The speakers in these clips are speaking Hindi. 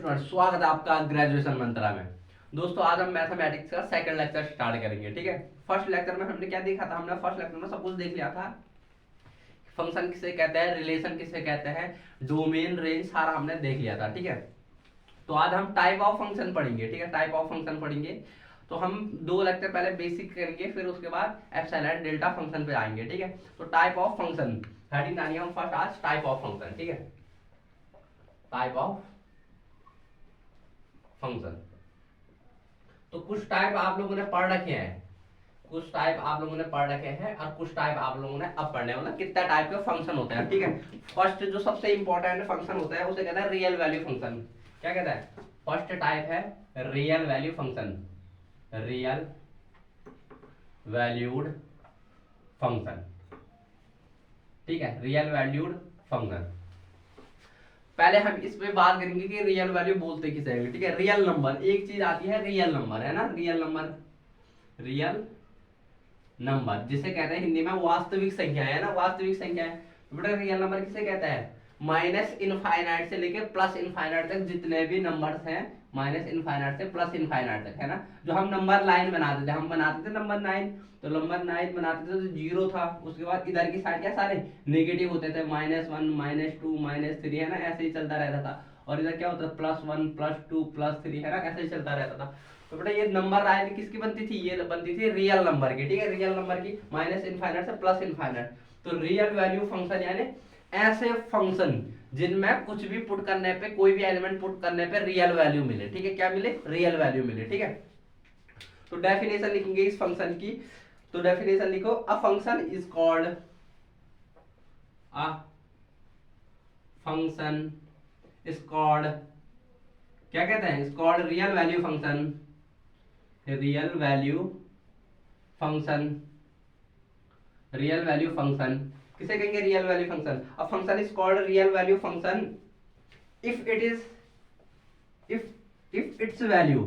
स्टूडेंट, स्वागत है आपका ग्रेजुएशन मंत्रा में। दोस्तों आज हम मैथमेटिक्स का सेकंड लेक्चर स्टार्ट करेंगे। ठीक है, फर्स्ट लेक्चर में हमने क्या देखा था? हमने फर्स्ट लेक्चर में सब कुछ देख लिया था। फंक्शन किसे कहते हैं, रिलेशन किसे कहते हैं, डोमेन, रेंज, सारा हमने देख लिया था। ठीक है, तो आज हम टाइप ऑफ फंक्शन पढ़ेंगे। ठीक है, टाइप ऑफ फंक्शन पढ़ेंगे। तो हम 2 लेक्चर पहले बेसिक करेंगे, फिर उसके बाद एप्सिलॉन डेल्टा फंक्शन पे आएंगे। ठीक है, तो टाइप ऑफ फंक्शन हेडिंग डालिए हम फर्स्ट आज टाइप ऑफ फंक्शन। ठीक है, टाइप ऑफ फंक्शन। तो कुछ टाइप आप लोगों ने पढ़ रखे हैं, कुछ टाइप आप लोगों ने पढ़ रखे हैं और कुछ टाइप आप लोगों ने अब पढ़ने, मतलब कितना टाइप के फंक्शन होते हैं। ठीक है, फर्स्ट जो सबसे इंपॉर्टेंट फंक्शन होता है उसे कहता है रियल वैल्यू फंक्शन। क्या कहता है? फर्स्ट टाइप है real value function, real valued function. ठीक है, रियल वैल्यूड फंक्शन। पहले हम इस पे बात करेंगे कि रियल वैल्यू बोलते किसे हैं। ठीक है, रियल नंबर, एक चीज आती है रियल नंबर, है ना, रियल नंबर, रियल नंबर जिसे कहते हैं हिंदी में वास्तविक संख्या, है ना, वास्तविक संख्या है। तो बेटा रियल नंबर किसे कहता है? माइनस इनफाइनाइट से लेके प्लस इनफाइनाइट तक जितने भी नंबर्स हैं, माइनस इनफाइनाइट से प्लस इनफाइनाइट तक, है ना। जो हम नंबर लाइन बनाते थे, हम बनाते थे नंबर 9, तो नंबर 9 बनाते थे तो 0 था, उसके बाद इधर की साइड क्या सारे नेगेटिव होते थे, -1 -2 -3, है ना, ऐसे ही चलता रहता था। और इधर क्या होता था? +1 +2 +3, है ना, ऐसे ही चलता रहता था। तो बेटा ये नंबर लाइन किसकी बनती थी? ये बनती थी रियल नंबर की। ठीक है, रियल नंबर की, माइनस इनफाइनाइट से प्लस इनफाइनाइट। तो रियल वैल्यू फंक्शन यानी ऐसे फंक्शन जिनमें कुछ भी पुट करने पे, कोई भी एलिमेंट पुट करने पे रियल वैल्यू मिले। ठीक है, क्या मिले? रियल वैल्यू मिले। ठीक है, तो डेफिनेशन लिखेंगे इस फंक्शन की। तो डेफिनेशन लिखो, a function is called, a function is called, क्या कहते हैं? Is called real value function, real value function, real value function किसे कहेंगे? Real value function. A function is called real value function if it is, if its value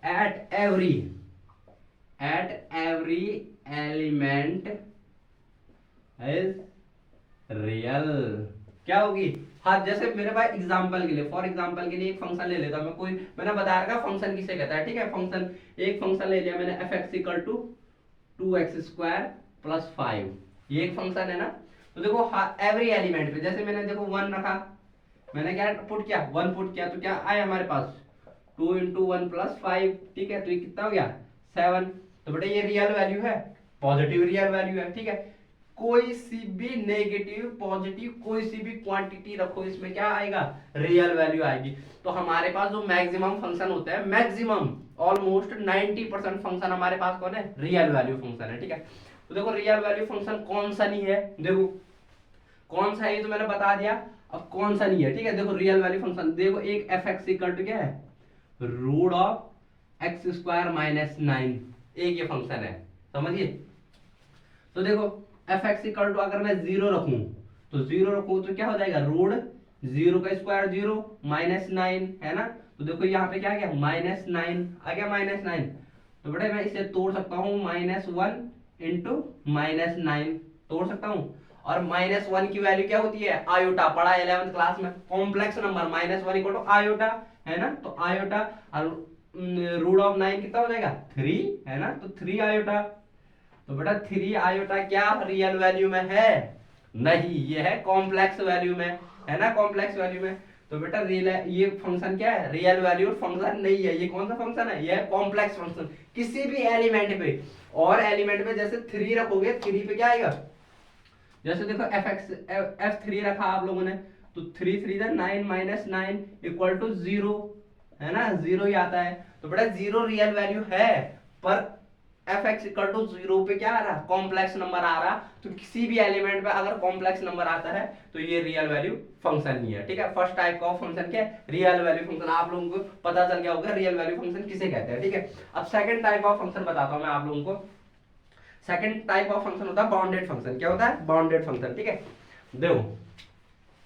at every element is real। क्या होगी? हाँ, जैसे मेरे पास एग्जांपल के लिए, फॉर एग्जांपल के लिए एक फंक्शन ले लेता हूं मैं, कोई मैंने बताया था फंक्शन किसे कहता है। ठीक है, फंक्शन, एक फंक्शन ले लिया मैंने, fx = 2x² + 5, ये एक फंक्शन है ना। तो देखो एवरी एलिमेंट पे, जैसे मैंने देखो 1 रखा, मैंने क्या पुट किया? 1 पुट किया, तो क्या आया हमारे पास? 2 × 1 + 5। ठीक है, तो ये कितना हो गया? 7। तो बेटा ये रियल वैल्यू है, पॉजिटिव रियल वैल्यू है। ठीक है, कोई सी भी नेगेटिव पॉजिटिव कोई सी भी क्वांटिटी रखो, इसमें क्या आएगा? रियल वैल्यू आएगी। तो हमारे पास जो मैक्सिमम फंक्शन होता है, मैक्सिमम ऑलमोस्ट 90% फंक्शन हमारे पास कौन है? रियल वैल्यू फंक्शन है। ठीक है, तो देखो रियल वैल्यू फंक्शन कौन सा नहीं है, देखो कौन सा है ये तो मैंने बता दिया, अब कौन सा नहीं है। ठीक है, देखो रियल वैल्यू फंक्शन, देखो एक fx = क्या है? √x² - 9, एक ये फंक्शन है, समझिए। तो देखो fx = अगर मैं 0 रखूं, तो 0 रखूं तो क्या हो जाएगा? √0² 0 -9, है ना। तो देखो यहाँ पे क्या आ गया? -9 आ गया, -9। तो बेटा मैं इसे तोड़ सकता हूँ, -1 × -9 तोड़ सकता हूँ। और -1 की वैल्यू क्या होती है? आयोटा, पढ़ा 11th क्लास में, कॉम्प्लेक्स नंबर -1 = आयोटा, है ना। तो आयोटा और √9 कितना हो जाएगा? 3, है ना, तो 3 आयोटा। तो बेटा 3 आयोटा क्या रियल वैल्यू में है? नहीं, ये है कॉम्प्लेक्स वैल्यू में, है ना, कॉम्प्लेक्स वैल्यू में। तो बेटा ये फंक्शन क्या है? रियल वैल्यू फंक्शन नहीं है। ये कौन सा फंक्शन है? ये है कॉम्प्लेक्स फंक्शन। किसी भी एलिमेंट पे, और एलिमेंट पे जैसे 3 रखोगे, 3 पे क्या आएगा? जैसे देखो f3 रखा आप लोगों ने, तो 3 3 9 -9 = 0, है ना, 0 ही आता है। तो बेटा 0 रियल वैल्यू है, पर fx = 0 पे क्या आ रहा? कॉम्प्लेक्स नंबर आ रहा। तो किसी भी एलिमेंट पे अगर कॉम्प्लेक्स नंबर आता है तो ये रियल वैल्यू फंक्शन नहीं है। ठीक है, फर्स्ट टाइप का फंक्शन क्या है? Real value function. आप लोगों को पता चल गया होगा रियल वैल्यू फंक्शन किसे कहते हैं। ठीक है, अब सेकंड टाइप ऑफ फंक्शन बताता हूं मैं आप लोगों को। सेकंड टाइप ऑफ फंक्शन होता है बाउंडेड फंक्शन। क्या होता है? Bounded function. ठीक है, देखो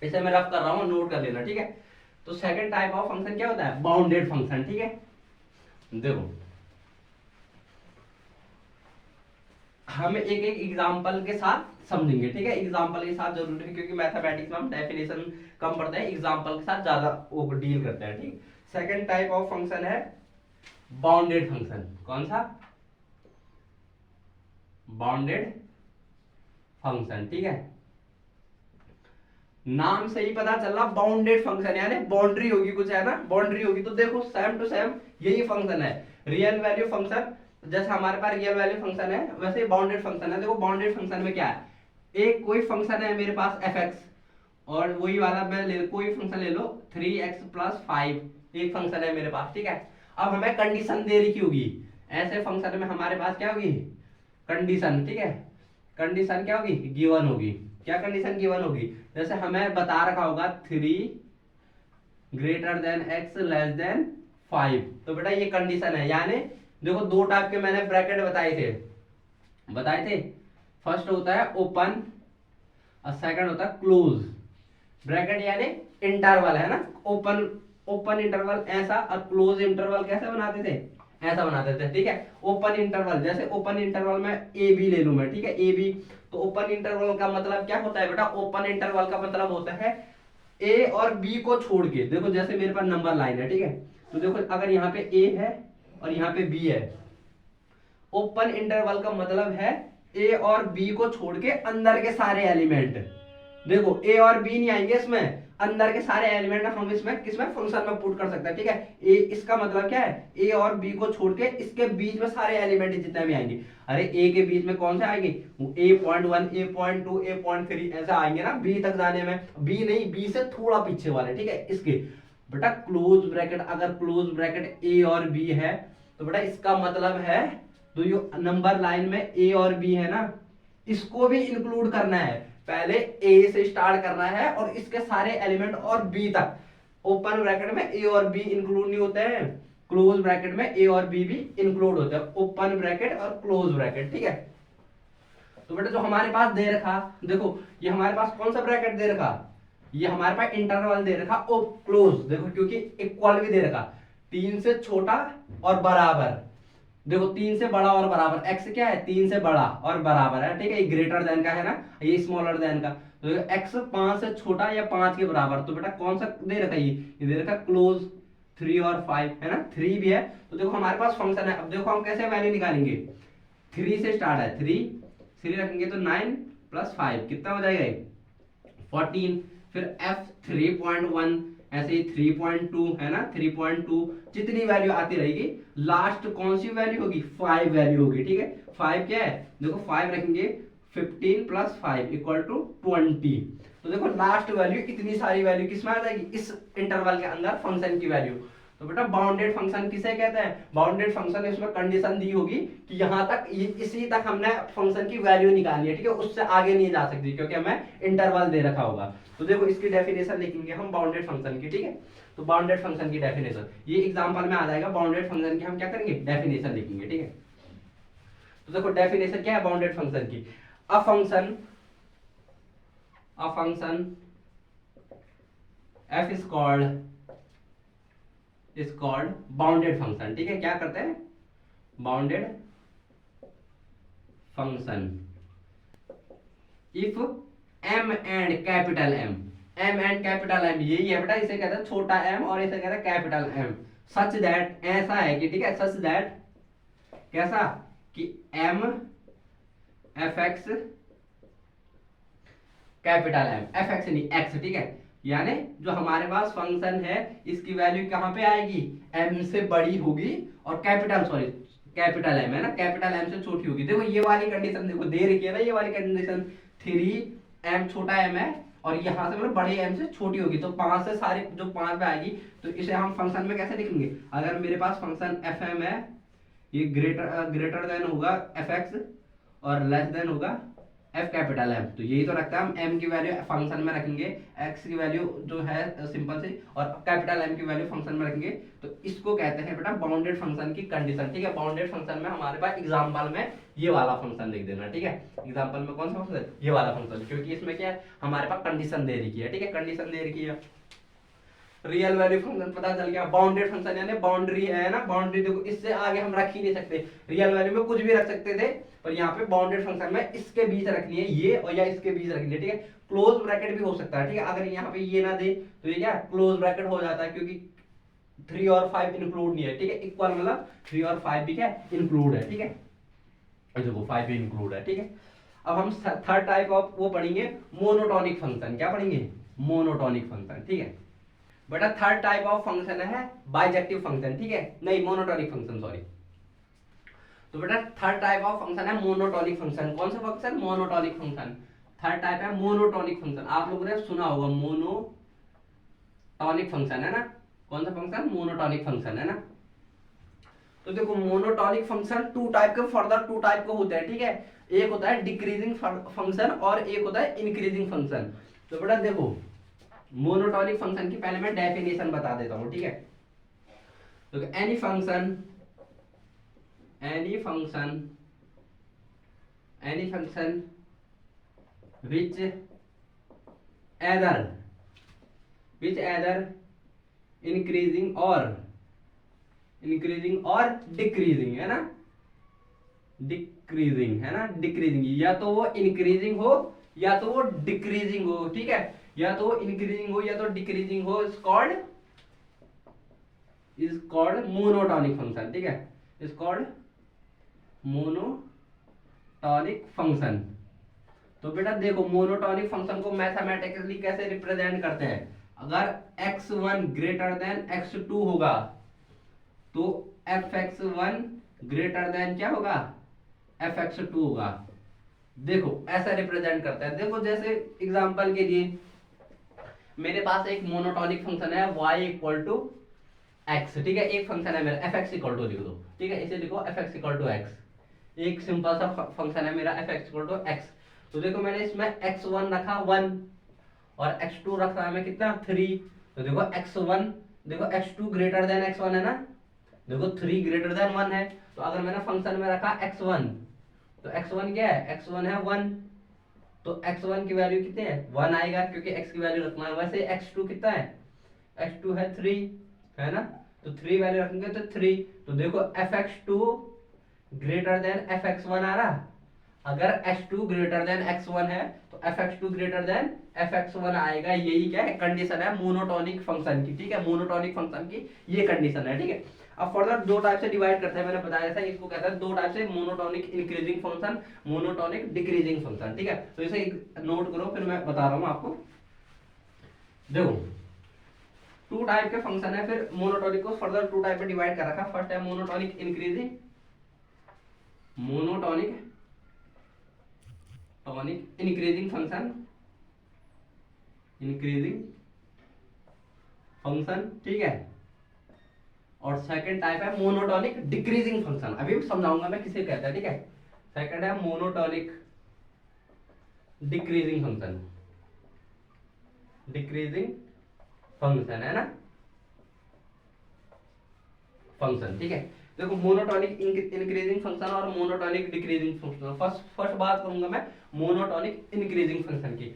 इसे मैं रफ कर रहा हूं, नोट कर लेना। ठीक है, तो सेकंड टाइप ऑफ फंक्शन क्या होता है? Bounded function. ठीक है, देखो हम एक एक एग्जांपल के साथ समझेंगे, ठीक है। एग्जांपल के साथ जरूरी है, क्योंकि मैथमेटिक्स में हम डेफिनेशन कम पढ़ते हैं, एग्जांपल के साथ ज्यादा वो डील करते हैं, ठीक। सेकंड टाइप ऑफ फंक्शन है बाउंडेड फंक्शन। कौन सा? बाउंडेड फंक्शन, ठीक है। नाम से ही पता चला बाउंडेड फंक्शन, यानी बाउंड्री होगी कुछ, है ना, बाउंड्री होगी। तो देखो सेम टू सेम यही फंक्शन है, रियल वैल्यू फंक्शन। जैसे हमारे पास रियल वैल्यू फंक्शन है, वैसे बाउंडेड फंक्शन है। देखो बाउंडेड फंक्शन में क्या है, एक कोई फंक्शन है मेरे पास fx, और वही वाला मैं कोई फंक्शन ले लो 3x + 5, एक फंक्शन है मेरे पास, ठीक है। अब हमें कंडीशन दे रखी होगी, ऐसे फंक्शन में हमारे पास क्या होगी, कंडीशन, ठीक है। कंडीशन क्या होगी, गिवन होगी। क्या कंडीशन गिवन होगी, जैसे हमें बता रखा होगा 3 > x < 5, तो बेटा ये कंडीशन है। यानी देखो दो टाइप के मैंने ब्रैकेट बताए थे। फर्स्ट होता है ओपन और सेकंड होता है क्लोज ब्रैकेट, यानी इंटरवल, है ना। ओपन इंटरवल ऐसा, और क्लोज इंटरवल कैसे बनाते थे, ऐसा बनाते थे, ठीक है। ओपन इंटरवल, जैसे ओपन इंटरवल में ए बी ले लूं मैं, ठीक है, ए बी। तो ओपन इंटरवल का मतलब क्या होता है बेटा, ओपन इंटरवल का मतलब होता है ए और बी को छोड़ के। देखो जैसे मेरे पास नंबर लाइन है, ठीक है, तो देखो अगर यहाँ पे ए है और यहाँ पे बी है, ओपन इंटरवल का मतलब है ए और बी को छोड़ के अंदर के सारे एलिमेंट। देखो ए और बी नहीं आएंगे इसमें, अंदर के सारे एलिमेंट हम इसमें किसमें, फंक्शन में पुट कर सकते हैं, ठीक है। ए इसका मतलब क्या है, ए और बी को छोड़ के इसके बीच में सारे एलिमेंट जितने भी आएंगे। अरे ए के बीच में कौन से आएंगे, A.1 A.2 A.3 ऐसा आएंगे ना, बी तक जाने में। बी नहीं, बी से थोड़ा पीछे वाले, ठीक है, इसके। बेटा क्लोज ब्रैकेट, अगर क्लोज ब्रैकेट ए और बी है, तो बेटा इसका मतलब है तो ये नंबर लाइन में ए और बी है ना, इसको भी इंक्लूड करना है। पहले ए से स्टार्ट करना है और इसके सारे एलिमेंट और बी तक। ओपन ब्रैकेट में ए और बी इंक्लूड नहीं होते हैं, क्लोज ब्रैकेट में ए और बी भी इंक्लूड होते हैं, ओपन ब्रैकेट और क्लोज ब्रैकेट, ठीक है। तो बेटा जो हमारे पास दे रखा, देखो ये हमारे पास कौन सा ब्रैकेट दे रखा, ये हमारे पास इंटरवल दे रखा ओ क्लोज। देखो क्योंकि इक्वल भी दे रखा, 3 से छोटा और बराबर। देखो 3 से बड़ा और बराबर, x क्या है, 3 से बड़ा और बराबर है, ठीक है। ये ग्रेटर देन का है ना, ये स्मॉलर देन का। तो x 5 से छोटा या 5 के बराबर, तो बेटा कौन सा दे रखा है, ये दे रखा क्लोज 3 और 5, है ना, 3 भी है। तो देखो हमारे पास फंक्शन है। अब देखो हम कैसे वैल्यू निकालेंगे, 3 से स्टार्ट है, 3 रखेंगे तो 9 + 5 कितना हो जाएगा, 14। फिर f 3.1, ऐसे ही 3.2 है ना, 3.2, जितनी वैल्यू आती रहेगी, लास्ट कौन सी वैल्यू होगी, 5 वैल्यू होगी, ठीक है। 5 क्या है, देखो 5 रखेंगे, 15 + 5 = 20। तो देखो लास्ट वैल्यू, इतनी सारी वैल्यू किसमें आ जाएगी, इस इंटरवल के अंदर फंक्शन की वैल्यू। तो बेटा बाउंडेड फंक्शन किसे कहते हैं, बाउंडेड फंक्शन, इसमें कंडीशन दी होगी कि यहाँ तक, इसी तक हमने फंक्शन की वैल्यू निकालनी है, ठीक है, उससे आगे नहीं जा सकती, क्योंकि हमें इंटरवल दे रखा होगा। तो देखो इसकी डेफिनेशन लिखेंगे हम बाउंडेड फंक्शन की, ठीक है। तो बाउंडेड फंक्शन की डेफिनेशन ये एग्जांपल में आ जाएगा, बाउंडेड फंक्शन की हम क्या करेंगे, डेफिनेशन लिखेंगे, ठीक है। तो देखो डेफिनेशन क्या है बाउंडेड फंक्शन की, a function f is called bounded function, ठीक है। क्या करते हैं, bounded function if m and capital M, यही है बेटा, इसे कहते हैं छोटा m और इसे कहते हैं कैपिटल M, सच दैट, ऐसा है कि, ठीक है, सच दैट कैसा कि m fx capital M, fx नहीं x, ठीक है। यानी जो हमारे पास फंक्शन है, इसकी वैल्यू कहां पे आएगी, m से बड़ी होगी, और कैपिटल M है ना, कैपिटल M से छोटी होगी। देखो ये वाली कंडीशन देखो दे रखी है ना, ये वाली कंडीशन 3m छोटा m है, और यहां से मतलब बड़े m से छोटी होगी, तो 5 से सारे जो 5 पे आएगी, तो इसे हम फंक्शन में कैसे लिखेंगे, अगर मेरे पास फंक्शन fm है, ये ग्रेटर देन होगा fx और लेस देन होगा f कैपिटल M, तो यही तो रखता है, हम m की वैल्यू फंक्शन में रखेंगे, x की वैल्यू जो है सिंपल सी, और कैपिटल M की वैल्यू फंक्शन में रखेंगे, तो इसको कहते हैं बेटा बाउंडेड फंक्शन की कंडीशन, ठीक है। बाउंडेड फंक्शन में हमारे पास एग्जांपल में ये वाला फंक्शन लिख देना, ठीक है। एग्जांपल में कौन सा फंक्शन, ये वाला फंक्शन, क्योंकि इसमें क्या है, हमारे पास कंडीशन दे रखी है, ठीक है, कंडीशन दे रखी है। रियल वैल्यू फंक्शन पता चल गया। बाउंडेड फंक्शन यानी बाउंड्री है ना, बाउंड्री देखो इससे आगे हम रख ही नहीं सकते। रियल वैल्यू में कुछ भी रख सकते थे, पर यहाँ पे बाउंडेड फंक्शन में इसके बीच रखनी है ये, और या इसके बीच रखनी है, ठीक है। क्लोज ब्रैकेट भी हो सकता है, ठीक है। अगर यहाँ पे ये ना दे तो ये क्या क्लोज ब्रैकेट हो जाता है, क्योंकि 3 और 5 इंक्लूड नहीं है, ठीक है। इक्वल मतलब 3 और 5 भी क्या इंक्लूड है, ठीक है। देखो 5 भी इंक्लूड है, ठीक है। अब हम थर्ड टाइप ऑफ वो पढ़ेंगे मोनोटोनिक फंक्शन। क्या पढ़ेंगे? मोनोटोनिक फंक्शन, ठीक है बेटा। थर्ड टाइप ऑफ फंक्शन है बाइजेक्टिव फंक्शन, ठीक है, नहीं मोनोटोनिक फंक्शन, सॉरी। तो बेटा थर्ड टाइप ऑफ फंक्शन है मोनोटोनिक फंक्शन। कौन सा function? Monotonic function. Third type है मोनोटोनिक फंक्शन। आप लोगों ने सुना होगा मोनोटोनिक फंक्शन, है ना। कौन सा फंक्शन? मोनोटोनिक फंक्शन, है ना। तो देखो मोनोटोनिक फंक्शन टू टाइप के, फर्दर टू टाइप के होते हैं, ठीक है। एक होता है डिक्रीजिंग फंक्शन और एक होता है इंक्रीजिंग फंक्शन। तो बेटा देखो मोनोटोनिक फंक्शन की पहले मैं डेफिनेशन बता देता हूं, ठीक है। तो any function which either increasing or decreasing, है ना, डिक्रीजिंग, है ना, डिक्रीजिंग, या तो वो इंक्रीजिंग हो या तो वो डिक्रीजिंग हो, ठीक है। या तो वो इंक्रीजिंग हो या तो डिक्रीजिंग हो, इज कॉल्ड मोनोटोनिक फंक्शन, ठीक है। Is called monotonic function. तो बेटा देखो मोनोटोनिक फंक्शन को मैथमेटिकली कैसे रिप्रेजेंट करते हैं। अगर x1 ग्रेटर देन x2 होगा तो fx1 ग्रेटर देन क्या होगा? fx2 होगा। देखो ऐसा रिप्रेजेंट करता है। देखो जैसे एग्जांपल के लिए मेरे पास एक मोनोटोनिक फंक्शन है y इक्वल टू x, ठीक है। एक फंक्शन है मेरा fx इक्वल टू, लिख दो, ठीक है, इसे लिखो fx इक्वल टू x। एक सिंपल सा फंक्शन है मेरा fx इक्वल टू x। तो देखो मैंने इसमें x1 रखा 1 और x2 रख रहा है मैं कितना 3। तो देखो x1, देखो x2 ग्रेटर देन x1 है ना, देखो 3 ग्रेटर देन 1 है। तो अगर मैंने फंक्शन में रखा x1 तो x1 क्या है? x1 है 1, तो x1 की वैल्यू कितनी है? 1 आएगा, क्योंकि x की वैल्यू रखना है। वैसे x2 कितना है? x2 है 3, है ना, तो 3 वैल्यू रखेंगे तो 3। तो देखो fx2 ग्रेटर देन fx1 आ रहा। अगर x2 ग्रेटर देन x1 है तो fx2 ग्रेटर देन fx1 आएगा। यही क्या है? कंडीशन है मोनोटोनिक फंक्शन की, ठीक है। मोनोटोनिक फंक्शन की ये कंडीशन है, ठीक है। अब फर्दर दो टाइप से डिवाइड करते हैं, मैंने बताया था। इसको कहते हैं दो टाइप से, monotonic increasing function, monotonic decreasing function, ठीक है। तो इसे नोट करो, फिर मैं बता रहा हूं आपको। देखो टू टाइप के फंक्शन है, फिर मोनोटोनिक को फर्दर टू टाइप में डिवाइड कर रखा। फर्स्ट है monotonic increasing, monotonic increasing function, ठीक है। और सेकंड टाइप है मोनोटोनिक डिक्रीजिंग फंक्शन। अभी भी समझाऊंगा मैं किसे कहता है, ठीक है। सेकंड है मोनोटोनिक डिक्रीजिंग फंक्शन, है ना, फंक्शन, ठीक है। देखो मोनोटोनिक इंक्रीजिंग फंक्शन और मोनोटोनिक डिक्रीजिंग फंक्शन। फर्स्ट बात करूंगा मैं मोनोटोनिक इंक्रीजिंग फंक्शन की।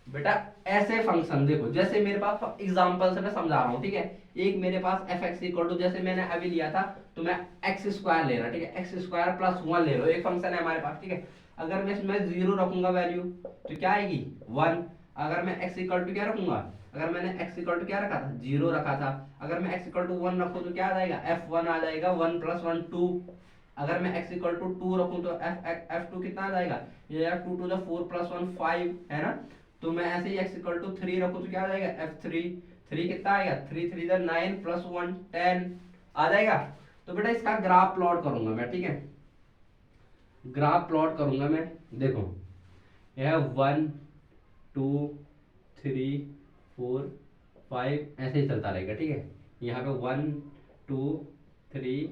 बेटा ऐसे फंक्शन देखो, जैसे मेरे पास एग्जांपल से मैं समझा रहा हूं, ठीक है। एक मेरे पास fx इक्वल टू, जैसे मैंने अभी लिया था, तो मैं x स्क्वायर ले रहा, ठीक है, x स्क्वायर प्लस 1 ले लो। एक फंक्शन है हमारे पास, ठीक है। अगर मैं इसमें 0 रखूंगा वैल्यू तो क्या आएगी? 1। अगर मैं x इक्वल टू क्या रखूंगा? अगर मैंने x इक्वल टू क्या रखा था? 0 रखा था। अगर मैं x इक्वल टू 1 रखूं तो क्या आ जाएगा? f1 आ जाएगा। 1 प्लस 1 2। अगर मैं x इक्वल टू 2 रखूं तो f2 कितना आ जाएगा? ये यार 2 टू द 4 प्लस 1 5, है ना। तो मैं ऐसे ही x इक्वल टू 3 रखूं तो क्या आ जाएगा? f3। 3 कितना आएगा? 3 3 द 9 प्लस 1 10 आ जाएगा। तो बेटा इसका ग्राफ प्लॉट करूंगा मैं, ठीक है। ग्राफ प्लॉट करूंगा मैं, देखो यह 1 2 3 4 5 ऐसे ही चलता रहेगा, ठीक है। यहाँ पे 1 2 3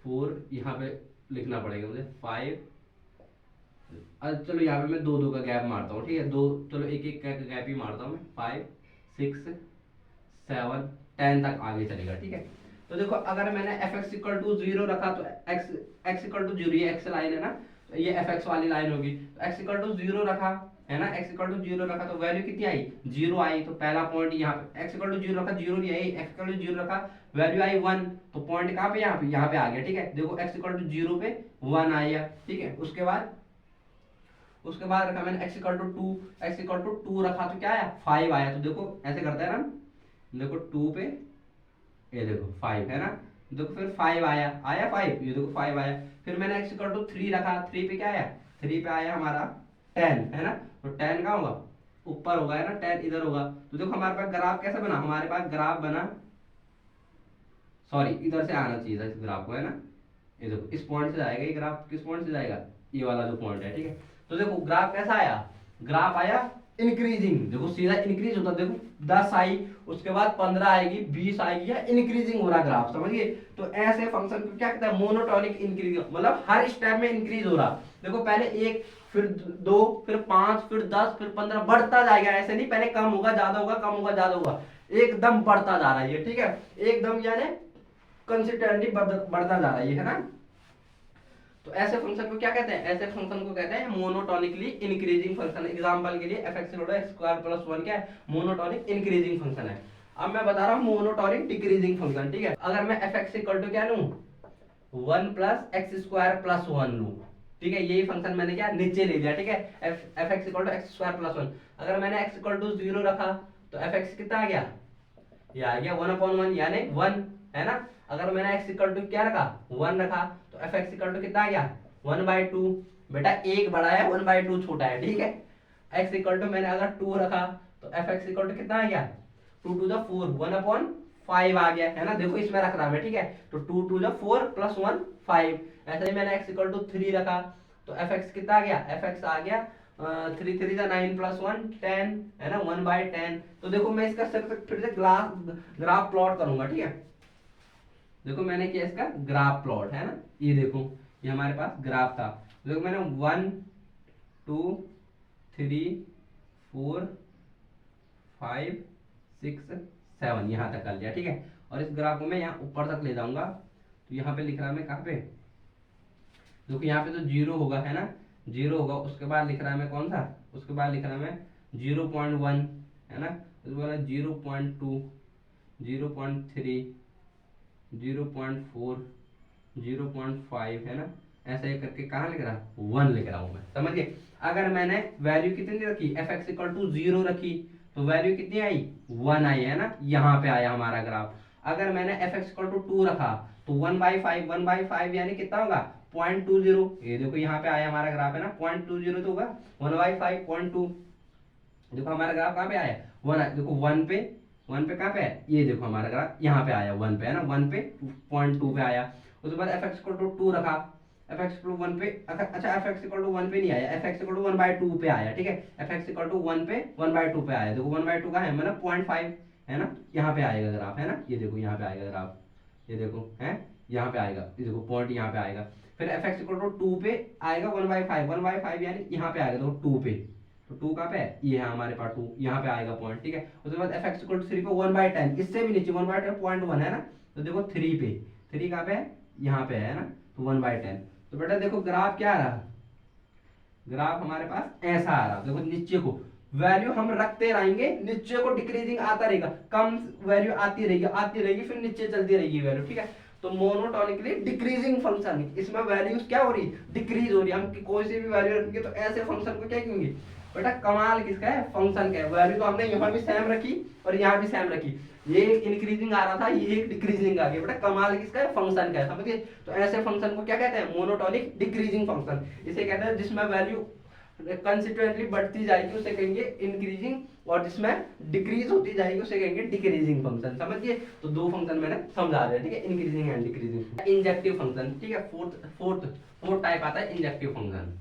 4, यहाँ पे लिखना पड़ेगा मुझे 5। चलो यहाँ पे मैं 2 2 का गैप मारता हूँ, ठीक है। दो, चलो एक एक का गैप ही मारता हूँ मैं। 5 6 7 10 तक आगे चलेगा, ठीक है। तो देखो अगर मैंने fx इक्वल टू 0 रखा तो x इक्वल टू 0, ये x लाइन है ना, तो ये fx वाली लाइन होगी। तो x इक्वल टू 0 रखा है ना, x इक्वल टू 0 रखा तो वैल्यू कितनी आई, 0 आई। तो पहला पॉइंट यहाँ पे x इक्वल टू 0 रखा, 0 नहीं आई, x इक्वल टू 0 रखा, वैल्यू आई 1, तो पॉइंट कहाँ पे, यहाँ पे आ गया। ठीक है, देखो x इक्वल टू 0 पे 1 आया। ठीक है, उसके बाद रखा मैंने x equal to 2, x equal to 2 रखा तो क्या आया, 5 आया। तो देखो ऐसे करते हैं ना, देखो 2 पे ये देखो 5 है ना, देखो फिर 5 आया 5, ये देखो 5 आया। फिर मैंने x इक्वल टू 3 रखा, 3 पे क्या आया, 3 पे आया हमारा 10 है ना। तो 10 कहाँ होगा, ऊपर होगा है ना, 10 इधर होगा। तो देखो हमारे पास ग्राफ कैसे बना, हमारे पास ग्राफ बना, सॉरी इधर से आना चाहिए था इस ग्राफ को, है ना। ये देखो इस पॉइंट से जाएगा ये ग्राफ, किस पॉइंट से जाएगा, ये वाला जो पॉइंट है। ठीक है, तो देखो ग्राफ कैसा आया, ग्राफ आया इंक्रीजिंग, देखो सीधा इंक्रीज होता, देखो 10 आई, उसके बाद 15 आएगी, 20 आएगी, या इंक्रीजिंग हो रहा ग्राफ, समझिए। तो ऐसे फंक्शन को क्या कहते हैं, मोनोटोनिक इंक्रीजिंग, मतलब हर स्टेप में इंक्रीज हो रहा। देखो पहले 1, फिर 2, फिर 5, फिर 10, फिर 15, बढ़ता जाएगा, ऐसे नहीं पहले कम होगा ज्यादा होगा, कम होगा ज्यादा होगा, एकदम बढ़ता जा रहा है ये। ठीक है, एकदम यानी कंसिस्टेंटली बढ़ता जा रहा है ये, है ना। तो ऐसे फंक्शन को क्या कहते हैं, ऐसे फंक्शन को कहते हैं मोनोटोनिकली इंक्रीजिंग फंक्शन। एग्जांपल के लिए fx equal to x square plus 1 क्या है, मोनोटोनिक इंक्रीजिंग फंक्शन है। अब मैं बता रहा हूं मोनोटोनिक डिक्रीजिंग फंक्शन। ठीक है, अगर मैं fx इक्वल टू क्या लूं, 1 प्लस एक्स स्क्वायर प्लस 1 लूं, ठीक है, यही फंक्शन मैंने क्या नीचे ले लिया। ठीक है, fx equal to x square plus 1, अगर मैंने x इक्वल टू 0 रखा तो fx कितना आ गया, ये आ गया 1/1 यानी 1, है ना। अगर मैंने x इक्वल टू क्या रखा, 1 रखा, तो fx इक्वल टू कितना आ गया, 1/2। बेटा एक बड़ा है 1/2 छोटा है। ठीक है, x इक्वल टू मैंने अगर 2 रखा तो fx इक्वल टू कितना आ गया, 2 to the 4 1/5 आ गया, है ना। देखो इसमें रख रहा मैं, ठीक है, तो 2 to the 4 + 1 5। ऐसे ही मैंने x इक्वल टू 3 रखा तो fx कितना आ गया, fx आ गया 3 3 9 + 1 10, है ना, 1/10। तो देखो मैं इसका फिर से ग्राफ प्लॉट करूंगा। ठीक है, देखो मैंने किया इसका ग्राफ प्लॉट, है ना, ये देखो ये हमारे पास ग्राफ था। देखो मैंने 1 2 3 4 5 6 7 यहाँ तक कर लिया। ठीक है, और इस ग्राफ को मैं यहाँ ऊपर तक ले जाऊंगा, तो यहाँ पे लिख रहा मैं कहाँ पे, देखो यहाँ पे तो 0 होगा, है ना, 0 होगा। उसके बाद लिख रहा है मैं कौन सा, उसके बाद लिख रहा मैं 0.1, है ना, उसके बाद 0.2 0.3 0.4 0.5, है ना, ऐसे ही करके कहाँ लिख रहा, 1 लिख रहा हूं मैं, समझिए। अगर मैंने वैल्यू कितनी रखी, fx इक्वल टू 0 रखी तो वैल्यू कितनी आई, 1 आई, है ना, यहाँ पे आया हमारा ग्राफ। अगर मैंने fx इक्वल टू 2 रखा तो 1/5 यानी कितना होगा, 0.20। ये देखो यहाँ पे आया हमारा ग्राफ, है ना, 0.20 तो होगा 1/5 0.2। देखो हमारा ग्राफ कहाँ पे आया, 1, देखो 1 पे कहाँ पे है, ये देखो हमारा ग्राफ यहाँ पे आया 1 पे, है ना, 1 पे 0.2 पे आया। उसके बाद fx इक्वल टू 2 रखा, fx इक्वल टू 1 पे, अच्छा fx इक्वल टू 1 पे नहीं आया, fx इक्वल टू 1/2 पे आया। ठीक है, fx इक्वल टू 1 पे 1/2 पे आया। देखो 1/2 का है मतलब 0.5, है ना, यहाँ पे आएगा ग्राफ, है ना, ये देखो यहाँ पे आएगा ग्राफ, ये देखो है यहाँ पे आएगा, ये देखो पॉइंट यहाँ पे आएगा। फिर fx इक्वल टू 2 पे आएगा 1/5 यानी यहाँ पे आएगा, देखो 2 पे, तो 2 कहाँ पे है, ये है हमारे पास 2, यहाँ पे आएगा पॉइंट। ठीक है, उसके बाद fx इक्वल टू 3 पे 1/10, इससे भी नीचे 1/10 0.1, है ना, तो देखो 3 पे, 3 कहाँ पे है, यहाँ पे है ना, तो 1/10। तो बेटा देखो ग्राफ क्या आ रहा, ग्राफ हमारे पास ऐसा आ रहा, देखो नीचे को वैल्यू हम रखते रहेंगे, नीचे को डिक्रीजिंग आता रहेगा, कम वैल्यू आती रहेगी, फिर नीचे चलती रहेगी वैल्यू। ठीक है, तो मोनोटोनिकली डिक्रीजिंग फंक्शन, इसमें वैल्यूज क्या हो रही, डिक्रीज हो रही है। हम कोई सी भी वैल्यू रखेंगे तो ऐसे फंक्शन को क्या कहेंगे, बेटा कमाल किसका है, फंक्शन का है। वैल्यू तो हमने यहाँ भी सेम रखी और यहाँ भी सेम रखी, ये एक इंक्रीजिंग आ रहा था, ये एक डिक्रीजिंग आ गया, बेटा कमाल किसका है, फंक्शन का है, समझिए। तो ऐसे फंक्शन को क्या कहते हैं, मोनोटोनिक डिक्रीजिंग फंक्शन, इसे कहते हैं। जिसमें वैल्यू कंसिस्टेंटली बढ़ती जाएगी उसे कहेंगे इंक्रीजिंग, और जिसमें डिक्रीज होती जाएगी उसे कहेंगे डिक्रीजिंग फंक्शन, समझिए। तो दो फंक्शन मैंने समझा दिया, ठीक है, increasing and decreasing. Injective function, ठीक है, फोर्थ टाइप आता है इंजेक्टिव फंक्शन।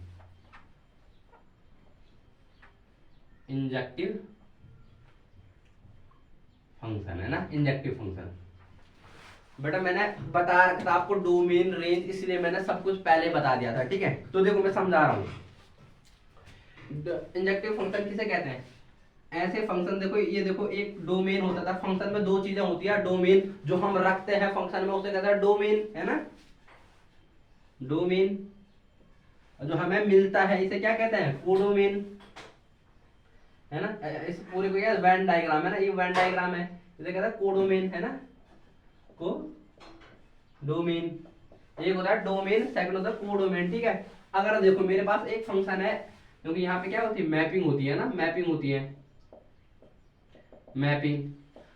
इंजेक्टिव फंक्शन है ना, इंजेक्टिव फंक्शन। बेटा मैंने बता रखा था आपको डोमेन रेंज, इसलिए मैंने सब कुछ पहले बता दिया था, ठीक है। तो देखो मैं समझा रहा हूँ, इंजेक्टिव फंक्शन किसे कहते हैं, ऐसे फंक्शन, देखो ये देखो एक डोमेन होता था, फंक्शन में दो चीजें होती है, डोमेन जो हम रखते हैं फंक्शन में उसे कहते हैं डोमेन, है ना, डोमेन, जो हमें मिलता है इसे क्या कहते हैं, कोडोमेन, है ना। इस पूरे को क्या वेन डायग्राम है ना, ये वेन डायग्राम है, इसे कहता है कोडोमेन, है ना, कोडोमेन। एक होता है डोमेन, सेकंड होता है कोडोमेन, ठीक है। अगर देखो मेरे पास एक फंक्शन है, क्योंकि यहाँ पे क्या होती है, मैपिंग होती है ना, मैपिंग होती है, मैपिंग।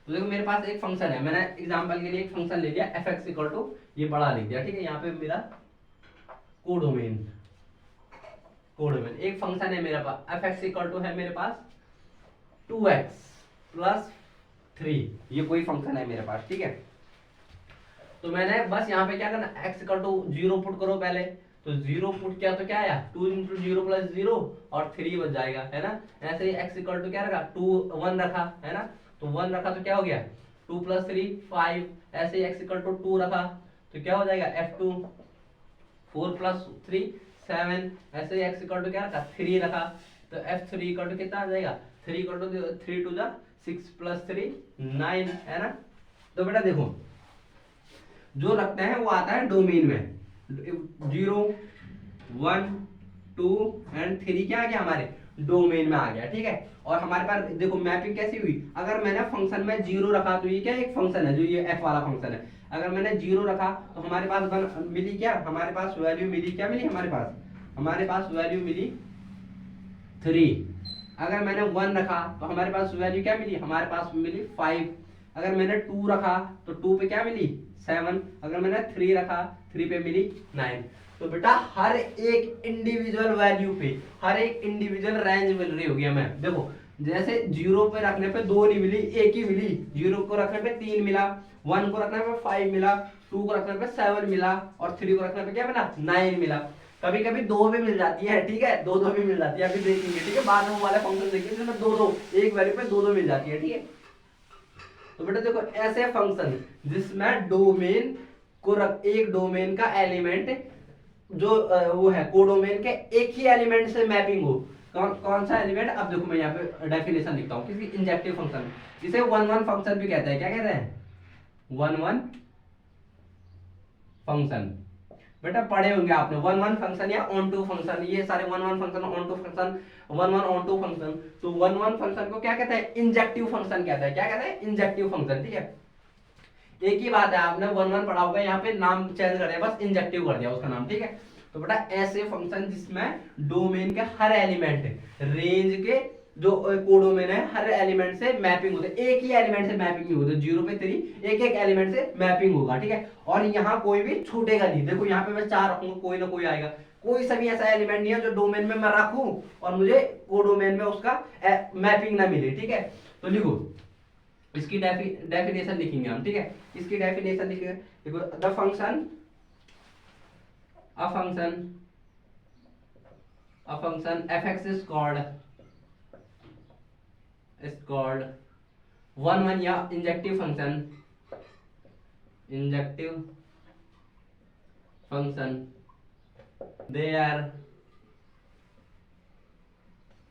तो देखो मेरे पास एक फंक्शन है, मैंने एग्जांपल के लिए एक फंक्शन ले लिया एफ एक्स इक्वल टू, ये बड़ा लिख दिया, ठीक है। यहाँ पे मेरा कोडोमेन, कोडोमेन एक फंक्शन है मेरे पास, एफ एक्स इक्वल टू है मेरे पास 2x प्लस 3, ये कोई फंक्शन है मेरे पास, ठीक है। तो मैंने बस यहाँ पे क्या करना, x इक्वल टू 0 पुट करो पहले, तो 0 पुट किया तो क्या आया, 2 इंटू 0 प्लस 0 और 3 बच जाएगा, है ना। ऐसे ही x इक्वल टू क्या रखा, 2 1 रखा, है ना, तो 1 रखा तो क्या हो गया 2 प्लस 3 5। ऐसे ही x इक्वल टू 2 रखा तो क्या हो जाएगा f2, 4 प्लस 3 7। ऐसे ही x इक्वल टू क्या रखा 3 रखा, तो f3 इक्वल टू कितना आ जाएगा, 3 equal to 3 to the 6 plus 3 9, है ना। तो बेटा देखो जो रखते हैं वो आता है डोमेन में, 0 1 2 एंड 3 क्या आ गया हमारे डोमेन में आ गया, ठीक है। और हमारे पास देखो मैपिंग कैसी हुई, अगर मैंने फंक्शन में 0 रखा तो ये क्या एक फंक्शन है, जो ये f वाला फंक्शन है, अगर मैंने 0 रखा तो हमारे पास मिली क्या, हमारे पास वैल्यू मिली, क्या मिली हमारे पास वैल्यू मिली 3। अगर मैंने 1 रखा तो हमारे पास वैल्यू क्या मिली, हमारे पास मिली 5। अगर मैंने 2 रखा तो 2 पे क्या मिली 7। अगर मैंने 3 रखा 3 पे मिली 9। तो बेटा हर एक इंडिविजुअल वैल्यू पे, हर एक इंडिविजुअल रेंज मिल रही होगी हमें। देखो जैसे 0 पे रखने पे 2 नहीं मिली, 1 ही मिली, 0 को रखने पे 3 मिला, 1 को रखने पे 5 मिला, 2 को रखने पे 7 मिला और 3 को रखने पे क्या मिला 9 मिला। कभी कभी 2 भी मिल जाती है, ठीक है, 2 भी मिल जाती है, अभी देखेंगे, ठीक है, बाद में वो वाले फंक्शन देखेंगे जिसमें 2 एक वैल्यू पे 2 मिल जाती है, ठीक है। तो बेटा देखो ऐसे फंक्शन जिसमें डोमेन को एक डोमेन का एलिमेंट जो वो है कोडोमेन के एक ही एलिमेंट से मैपिंग हो, कौन सा एलिमेंट, अब देखो मैं यहाँ पे डेफिनेशन लिखता हूँ किसी इंजेक्टिव फंक्शन, इसे 1 1 फंक्शन भी कहते हैं, क्या कहते हैं 1 1 फंक्शन। बेटा पढ़े होंगे आपने 1 1 फंक्शन या ऑन टू फंक्शन, ये सारे 1 1 function, onto function, 1 1 onto function. तो 1 1 फंक्शन को क्या कहते हैं, इंजेक्टिव फंक्शन कहते हैं, क्या कहते हैं इंजेक्टिव फंक्शन, ठीक है। एक ही बात है, आपने 1 1 पढ़ा होगा, यहाँ पे नाम चेंज कर दिया, बस इंजेक्टिव कर दिया उसका नाम, ठीक है। तो बेटा ऐसे फंक्शन जिसमें डोमेन के हर एलिमेंट, रेंज के जो कोडोमेन है, हर एलिमेंट से मैपिंग होते, एक ही एलिमेंट से मैपिंग नहीं होती, 0 पे 3 एक एक एलिमेंट से मैपिंग होगा, ठीक है। और यहाँ कोई भी छूटेगा नहीं, देखो यहाँ पे मैं 4 रखूंगा, कोई ना कोई आएगा, कोई सा भी ऐसा एलिमेंट नहीं है जो डोमेन में मैं रखूं और मुझे कोडोमेन में उसका मैपिंग ना मिले, ठीक है। तो लिखो इसकी डेफिनेशन लिखेंगे हम, ठीक है, इसकी डेफिनेशन लिखेंगे। देखो the function a function fx is called 1 1 या injective function they are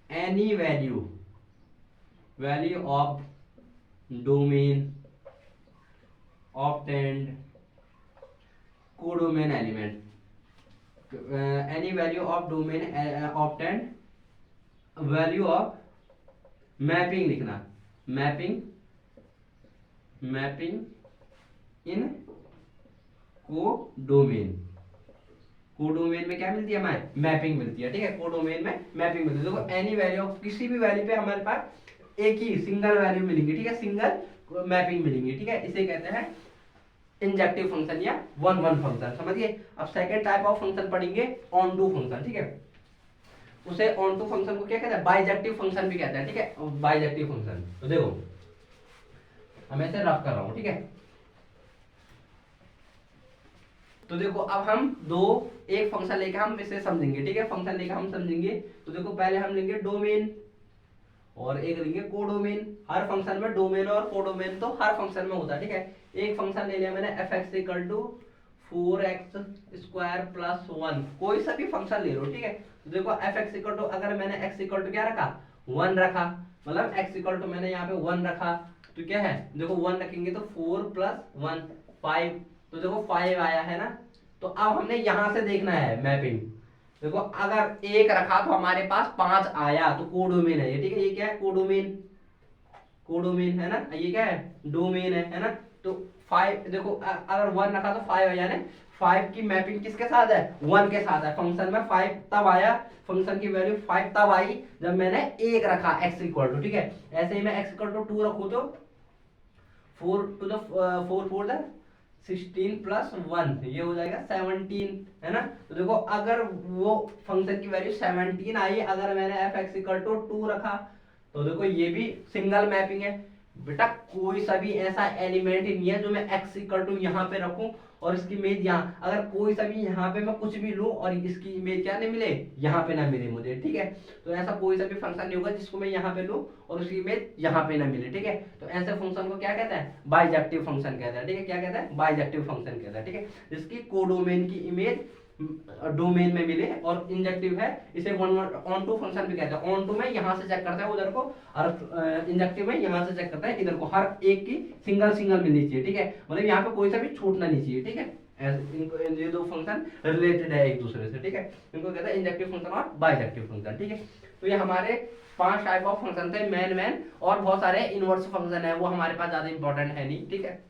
any value of domain obtained codomain element, any value of domain obtained value of mapping लिखना, मैपिंग इन कोडोमेन, कोडोमेन में क्या मिलती है हमें मैपिंग मिलती है, ठीक है, कोडोमेन में मैपिंग मिलती है। देखो एनी वैल्यू ऑफ किसी भी वैल्यू पे हमारे पास एक ही सिंगल वैल्यू मिलेंगी, ठीक है, सिंगल मैपिंग मिलेंगी, ठीक है, इसे कहते हैं इंजेक्टिव फंक्शन या 1 1 फंक्शन, समझिए। अब सेकंड टाइप ऑफ फंक्शन पढ़ेंगे ऑन टू फंक्शन, ठीक है, उसे ऑन टू फंक्शन को क्या कहते हैं बाइजेक्टिव फंक्शन भी कहते हैं, ठीक है, बाइजेक्टिव फंक्शन। तो देखो हम ऐसे रफ कर रहा हूं, ठीक है। तो देखो अब हम एक फंक्शन लेके हम इसे समझेंगे, ठीक है, फंक्शन लेके हम समझेंगे। तो देखो पहले हम लेंगे डोमेन और एक लेंगे कोडोमेन। हर फंक्शन में डोमेन और कोडोमेन तो हर फंक्शन में होता है, ठीक है। एक फंक्शन ले लिया मैंने fx equal to 4x square plus 1, कोई सा भी फंक्शन ले लो, ठीक है। तो देखो fx इक्वल टू, अगर मैंने x इक्वल टू क्या रखा 1 रखा, मतलब x इक्वल टू मैंने यहाँ पे 1 रखा, तो क्या है देखो 1 रखेंगे तो 4 प्लस 1 5, तो देखो 5 आया है ना। तो अब हमने यहां से देखना है मैपिंग, देखो अगर एक रखा तो हमारे पास 5 आया, तो कोडोमेन है ये, ठीक है। ये क्या है, कोडोमेन, कोडोमेन है ना, ये क्या है, डोमेन है ना। तो 5 देखो अगर 1 रखा तो 5 यानी 5 की मैपिंग किसके साथ है, 1 के साथ है। फंक्शन में 5 तब आया, फंक्शन की वैल्यू 5 तब आई जब मैंने 1 रखा x इक्वल टू, ठीक है। ऐसे ही मैं x इक्वल टू 2 रखूं तो 4 टू द 4 4 द 16 प्लस 1 ये हो जाएगा 17, है ना। तो देखो अगर वो फंक्शन की वैल्यू 17 आई अगर मैंने एफ एक्स इक्वल टू 2 रखा, तो देखो ये भी सिंगल मैपिंग है बेटा। कोई सा भी ऐसा एलिमेंट ही नहीं है जो मैं x इक्वल टू यहाँ पे रखूं और इसकी इमेज यहाँ, अगर कोई सा भी यहाँ पे मैं कुछ भी लूं और इसकी इमेज क्या नहीं मिले, यहाँ पे ना मिले मुझे, ठीक है। तो ऐसा कोई सा भी फंक्शन नहीं होगा जिसको मैं यहाँ पे लूं और उसकी इमेज यहाँ पे ना मिले, ठीक है। तो ऐसे फंक्शन को क्या कहता है, बाइजेक्टिव फंक्शन कहता है, ठीक है। क्या कहता है, बाइजेक्टिव फंक्शन कहता है, ठीक है। जिसकी कोडोमेन की इमेज डोमेन में मिले और इंजेक्टिव है, इसे ऑन टू फंक्शन भी कहते हैं। ऑन टू में यहाँ से चेक करता है उधर को और इंजेक्टिव में यहाँ से चेक करता है इधर को, हर एक की सिंगल सिंगल मिलनी चाहिए, ठीक है। मतलब यहाँ पे कोई सा भी छूटना नहीं चाहिए, ठीक है। इनको ये दो फंक्शन रिलेटेड है एक दूसरे से, ठीक है। इनको कहते हैं इंजेक्टिव फंक्शन और बाइजेक्टिव फंक्शन, ठीक है। तो ये हमारे 5 टाइप ऑफ फंक्शन थे, मेन और बहुत सारे इनवर्स फंक्शन है, वो हमारे पास ज्यादा इंपॉर्टेंट है नहीं, ठीक है।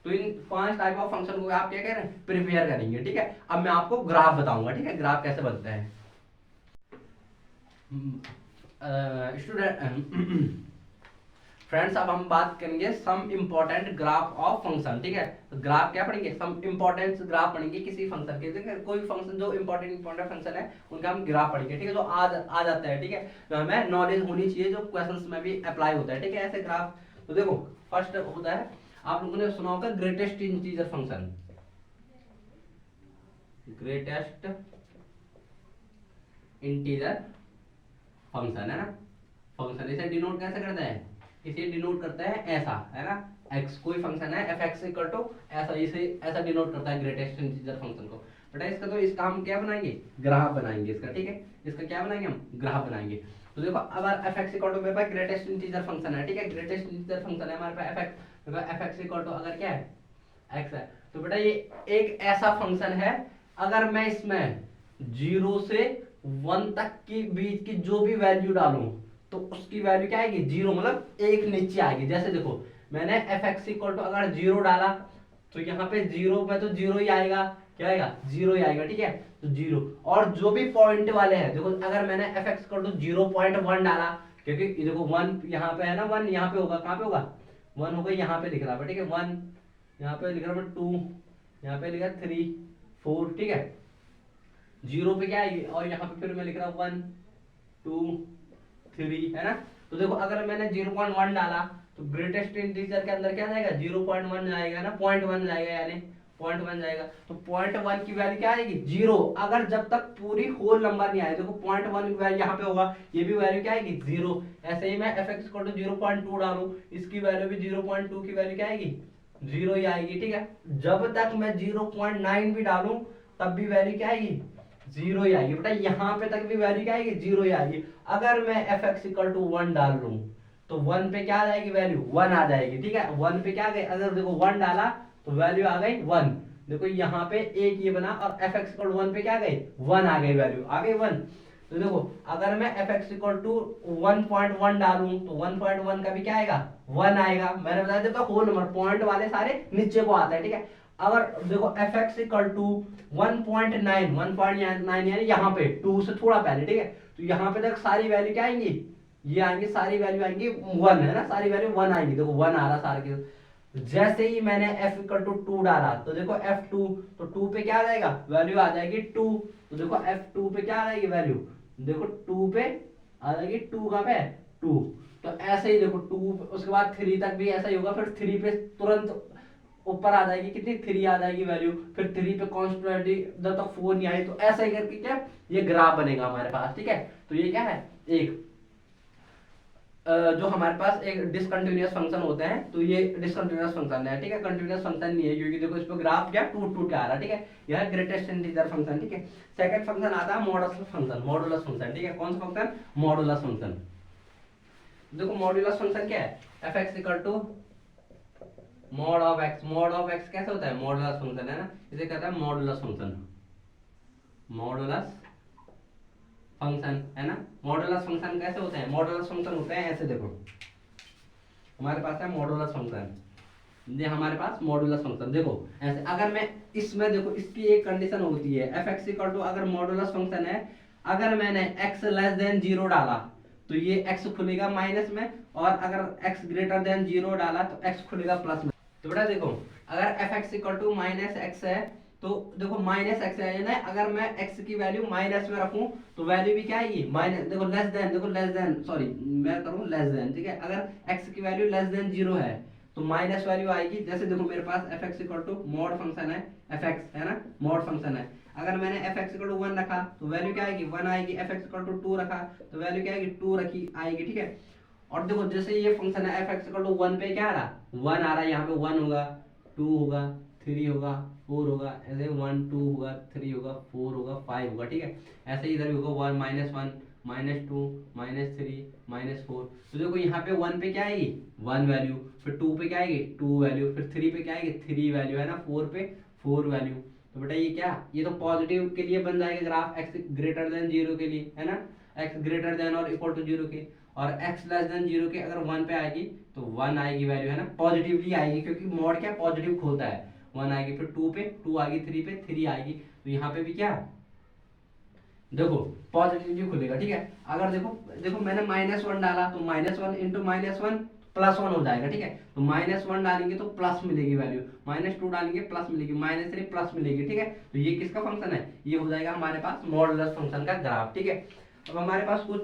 तो इन 5 टाइप ऑफ फंक्शन को आप क्या कह रहे हैं, प्रिपेयर करेंगे, ठीक है। अब मैं आपको ग्राफ बताऊंगा, ठीक है, ग्राफ कैसे बनता है। स्टूडेंट फ्रेंड्स, अब हम बात करेंगे some important graph of function, ठीक है। तो ग्राफ क्या पढ़ेंगे, सम इंपॉर्टेंट ग्राफ पढ़ेंगे किसी फंक्शन के, ठीक है। कोई फंक्शन जो इंपॉर्टेंट फंक्शन है उनका हम ग्राफ पढ़ेंगे, ठीक है। जो आ जाता है, ठीक है। तो हमें नॉलेज होनी चाहिए जो क्वेश्चंस में भी अप्लाई होता है, ठीक है, ऐसे ग्राफ। तो देखो फर्स्ट होता है, आप लोगों ने सुना होगा greatest integer function, greatest integer function है ना। फंक्शन इसे डिनोट कैसे करता है, इसे डिनोट करता है ऐसा, है ना। x कोई फंक्शन है f(x) इक्वल टू ऐसा, इसे ऐसा डिनोट करता है ग्रेटेस्ट इंटीजर फंक्शन को। बेटा इसका तो इसका हम क्या बनाएंगे, ग्राफ बनाएंगे इसका, ठीक है। इसका क्या बनाएंगे हम, ग्राफ बनाएंगे। तो देखो अगर f(x) इक्वल टू मेरे पास ग्रेटेस्ट इंटीजर फंक्शन है, ठीक है। ग्रेटेस्ट इंटीजर फंक्शन है हमारे पास f(x) इक्वल टू अगर क्या है x है, तो बेटा ये एक ऐसा फंक्शन है अगर मैं इसमें 0 से 1 तक के बीच की जो भी वैल्यू डालूं तो उसकी वैल्यू क्या आएगी, 0, मतलब एक नीचे आएगी। जैसे देखो मैंने f(x) इक्वल टू अगर 0 डाला तो यहाँ पे 0 में तो 0 ही आएगा, क्या आएगा, 0 ही आएगा, ठीक है। तो 0 और जो भी पॉइंट वाले हैं, देखो अगर मैंने f(x) इक्वल टू 0.1 डाला, क्योंकि देखो 1 यहाँ पे है ना, 1 यहाँ पे होगा, कहाँ पे होगा, 1 होगा यहाँ पे लिख रहा है, ठीक है। 1 यहाँ पे लिख रहा है, 2 यहाँ पे लिखा 3 4, ठीक है। 0 पे क्या आएगी और यहाँ पे फिर मैं लिख रहा हूँ 1 2 3, है ना। तो देखो अगर मैंने 0.1 डाला तो ग्रेटेस्ट इंटीजर के अंदर क्या जाएगा, 0.1 जाएगा ना, 0.1 जाएगा, यानी 0.1 जाएगा। तो 0.1 की वैल्यू क्या आएगी, 0, अगर जब तक पूरी होल नंबर नहीं आए। देखो 0.1 की वैल्यू यहाँ पे होगा, ये भी वैल्यू क्या आएगी, 0। ऐसे ही मैं f(x) को 0.2 डालूं, इसकी वैल्यू भी 0.2 की वैल्यू क्या आएगी, 0 ही आएगी, ठीक है। जब तक मैं 0.9 भी डालूं तब भी वैल्यू क्या आएगी, 0 ही आएगी। बेटा यहाँ पे तक भी वैल्यू क्या आएगी, 0 ही आएगी। अगर मैं f(x) इक्वल टू 1 डाल लूं तो 1 पे क्या आ जाएगी वैल्यू, 1 आ जाएगी, ठीक है। 1 पे क्या आ गई, अगर देखो 1 डाला तो वैल्यू आ गई 1। देखो यहाँ पे एक ये बना और f(x) इक्वल टू 1 पे क्या आ गई, 1 आ गई, वैल्यू आ गई 1। तो देखो अगर मैं f(x) इक्वल टू 1.1 डालूं तो 1.1 का भी क्या आएगा, 1 आएगा। मैंने बताया देता होल नंबर पॉइंट वाले सारे नीचे को आते हैं, ठीक है। अगर देखो f(x) इक्वल टू 1.9 यानी यहाँ पे 2 से थोड़ा पहले, ठीक है। तो यहाँ पे तक सारी वैल्यू क्या आएंगी, ये आएंगी, सारी वैल्यू आएंगी 1, है ना, सारी वैल्यू 1 आएंगी। देखो 1 आ रहा सारे के। जैसे ही मैंने f इक्वल टू 2 डाला तो देखो f2, तो 2 पे क्या आ जाएगा, वैल्यू आ जाएगी 2। तो देखो f2 पे क्या आ जाएगी वैल्यू, देखो 2 पे आ जाएगी, 2 कहाँ पे 2। तो ऐसे ही देखो 2 उसके बाद 3 तक भी ऐसा ही होगा, फिर 3 पे तुरंत ऊपर आ जाएगी, कितनी 3 आ जाएगी वैल्यू, फिर 3 पे कॉन्स्टेंटली जब तक 4 नहीं आई। तो ऐसा ही करके क्या ये ग्राफ बनेगा हमारे पास, ठीक है। तो ये क्या है, एक जो हमारे पास एक डिसकंटिन्यूअस फंक्शन होते हैं, तो ये डिसकंटिन्यूअस फंक्शन है, ठीक है। कंटिन्यूअस फंक्शन नहीं है क्योंकि देखो इस पर ग्राफ क्या टूट टूट के आ रहा है, ठीक है। यह ग्रेटेस्ट इंटीजर फंक्शन, ठीक है। सेकंड फंक्शन आता है मॉडुलस फंक्शन, मॉडुलस फंक्शन, ठीक है। कौन सा फंक्शन, मॉडुलस फंक्शन। देखो मॉडुलस फंक्शन क्या है, f(x) equal to mod of x। Mod of x कैसे होता है, मॉडुलस फंक्शन, है ना। इसे कहता है मॉडुलस फंक्शन, मॉडुलस फंक्शन है ना। मॉडुलस फंक्शन कैसे होते हैं, मॉडुलस फंक्शन होते हैं ऐसे, देखो हमारे पास है मॉडुलस फंक्शन, ये हमारे पास मॉडुलस फंक्शन देखो ऐसे। अगर मैं इसमें देखो इसकी एक कंडीशन होती है एफ एक्स इक्वल टू, अगर मॉडुलस फंक्शन है, अगर मैंने x लेस देन 0 डाला तो ये x खुलेगा माइनस में, और अगर x ग्रेटर देन 0 डाला तो x खुलेगा प्लस में। तो बेटा देखो अगर f x equal to minus x है तो देखो माइनस एक्स है ना, अगर मैं x की वैल्यू माइनस में रखूं तो वैल्यू भी क्या आएगी माइनस, देखो लेस देन, देखो लेस देन सॉरी मैं करूं लेस देन, ठीक है। अगर x की वैल्यू लेस देन 0 है तो माइनस वैल्यू आएगी। जैसे देखो मेरे पास f x equal to mod function है, एफ एक्स है ना मॉड फंक्शन है, अगर मैंने एफ एक्स इक्वल टू 1 रखा तो वैल्यू क्या आएगी 1 आएगी, एफ एक्स इक्वल टू 2 रखा तो वैल्यू क्या आएगी 2 रखी आएगी, ठीक है। और देखो जैसे ये फंक्शन है एफ एक्स इक्वल टू 1 पे क्या आ रहा 1 आ रहा है, यहाँ पे 1 होगा 2 होगा 3 होगा 4 होगा, ऐसे 1 2 होगा 3 होगा 4 होगा 5 होगा, ठीक है। ऐसे इधर भी होगा 1 -1 -2 -3 -4। तो देखो यहाँ पे 1 पे क्या आएगी 1 वैल्यू, फिर 2 पे क्या आएगी 2 वैल्यू, फिर 3 पे क्या आएगी 3 वैल्यू है ना, 4 पे 4 वैल्यू। तो बेटा ये क्या, ये तो पॉजिटिव के लिए बन जाएगा ग्राफ, x ग्रेटर देन 0 के लिए है ना, x ग्रेटर देन और इक्वल टू 0 के, और x लेस देन 0 के अगर 1 पे आएगी तो 1 आएगी वैल्यू है ना, पॉजिटिवली आएगी क्योंकि मॉड क्या पॉजिटिव खोलता है, 1 आएगी, फिर 2 पे 2 आएगी, 3 पे 3 आएगी। तो यहाँ पे भी क्या देखो पॉजिटिवली खुलेगा, ठीक है। अगर देखो देखो मैंने -1 डाला तो -1 इंटू -1 +1 हो जाएगा, ठीक है। तो -1 डालेंगे तो प्लस मिलेगी वैल्यू, -2 डालेंगे प्लस मिलेगी, -3 प्लस मिलेगी, ठीक है। तो ये किसका फंक्शन है, ये हो जाएगा हमारे पास मॉडुलस फंक्शन का ग्राफ, ठीक है। अब हमारे पास कुछ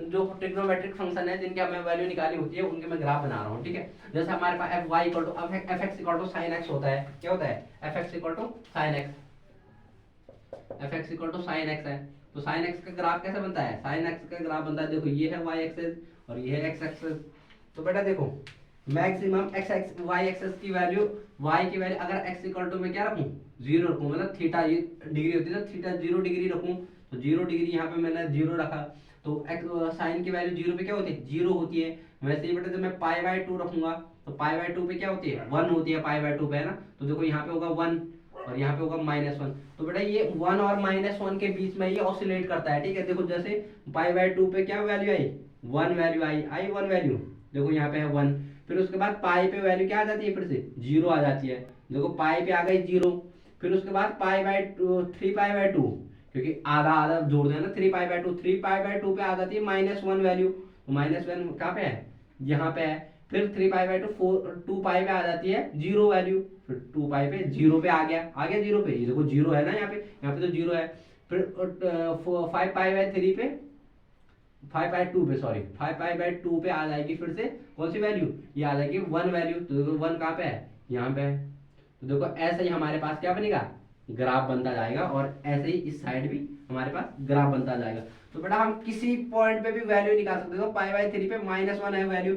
जो ट्रिग्नोमेट्रिक फंक्शन है जिनकी हमें वैल्यू निकाली होती है उनके मैं ग्राफ बना रहा हूँ, ठीक है। जैसे हमारे पास f y equal to f x equal to sine x होता है, क्या होता है f x equal to sine x, f x equal to sine x है। तो साइन एक्स का ग्राफ कैसे बनता है, साइन एक्स का ग्राफ बनता है, देखो ये है वाई एक्सेस और ये है एक्स एक्सेस। तो बेटा देखो maximum x x y axis की वैल्यू, वाई की वैल्यू अगर एक्स इक्वल टू में क्या रखूं 0 रखूं, मतलब थीटा ये डिग्री होती है ना, थीटा 0 डिग्री रखूं तो 0 डिग्री यहाँ पे मैंने 0 रखा, तो साइन की वैल्यू 0 पे क्या होती है 0 होती है। वैसे ही बेटा जब मैं π/2 रखूंगा तो π/2 पे क्या होती है 1 होती है, π/2 पे है ना। तो देखो यहाँ पे होगा 1 और यहाँ पे होगा -1। तो बेटा ये 1 और -1 के बीच में ये ऑसिलेट करता है, ठीक है। देखो जैसे π/2 पे क्या वैल्यू आई 1 वैल्यू आई 1 वैल्यू, देखो यहाँ पे है 1, फिर उसके बाद पाई पे वैल्यू क्या आ जाती है फिर से 0 आ जाती है, देखो पाई पे आ गई 0, फिर उसके बाद π/2 क्योंकि आधा आधा जोड़ देना 3π/2 पे आ जाती है -1 वैल्यू, -1 कहाँ पे है यहाँ पे है, फिर 3π/2 2 पाई पे आ जाती है 0 वैल्यू, फिर 2 पाई पे 0 पे आ गया 0 पे, ये देखो 0 है ना यहाँ पे तो 0 है, फिर 5π/3 पे 5/2 पे सॉरी 5π/2 पे आ जाएगी फिर से कौन सी वैल्यू, ये आ जाएगी 1 वैल्यू। तो देखो 1 कहाँ पे है यहाँ पे है। तो देखो ऐसे ही हमारे पास क्या बनेगा ग्राफ बनता जाएगा, और ऐसे ही इस साइड भी हमारे पास ग्राफ बनता जाएगा। तो बेटा हम किसी पॉइंट पे भी वैल्यू निकाल सकते हो, π/3 पे -1 है वैल्यू,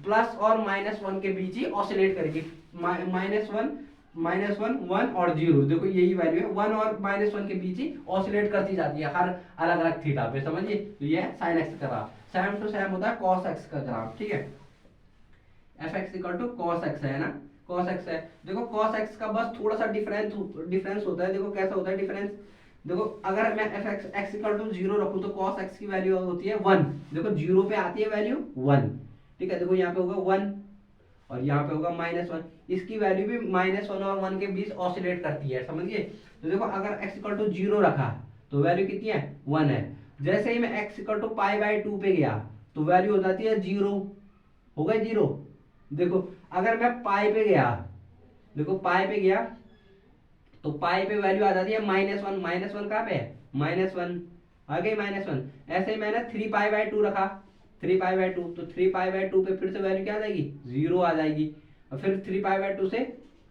प्लस और -1 के बीच ही ऑसिलेट करेगी, -1 1 और 0, देखो यही वैल्यू है 1 और -1 के बीच ही ऑसिलेट करती जाती है हर अलग अलग थीटा पे, समझिए। तो ये है साइन एक्स का ग्राफ, सेम टू सेम होता है कॉस एक्स का ग्राफ, ठीक है। F x equal to cos x है ना, कॉस एक्स है। देखो कॉस एक्स का बस थोड़ा सा डिफरेंस होता है, देखो कैसा होता है डिफरेंस, देखो अगर मैं f x x equal to 0 रखूं तो कॉस एक्स की वैल्यू होती है 1, देखो 0 पे आती है वैल्यू 1, ठीक है। देखो यहाँ पे होगा 1 और यहाँ पे होगा -1, इसकी वैल्यू भी -1 और 1 के बीच ऑसिलेट करती है, समझिए। तो देखो अगर x इक्वल टू 0 रखा तो वैल्यू कितनी है 1 है, जैसे ही मैं x इक्वल टू π/2 पे गया तो वैल्यू हो जाती है 0, हो गई 0। देखो अगर मैं पाई पे गया, देखो पाई पे गया तो पाई पे वैल्यू आ जाती है -1 कहाँ पे है -1 आ गई -1। ऐसे ही मैंने 3π/2 रखा 3π/2 तो 3π/2 पे फिर से वैल्यू क्या आ जाएगी 0 आ जाएगी, और फिर 3π/2 से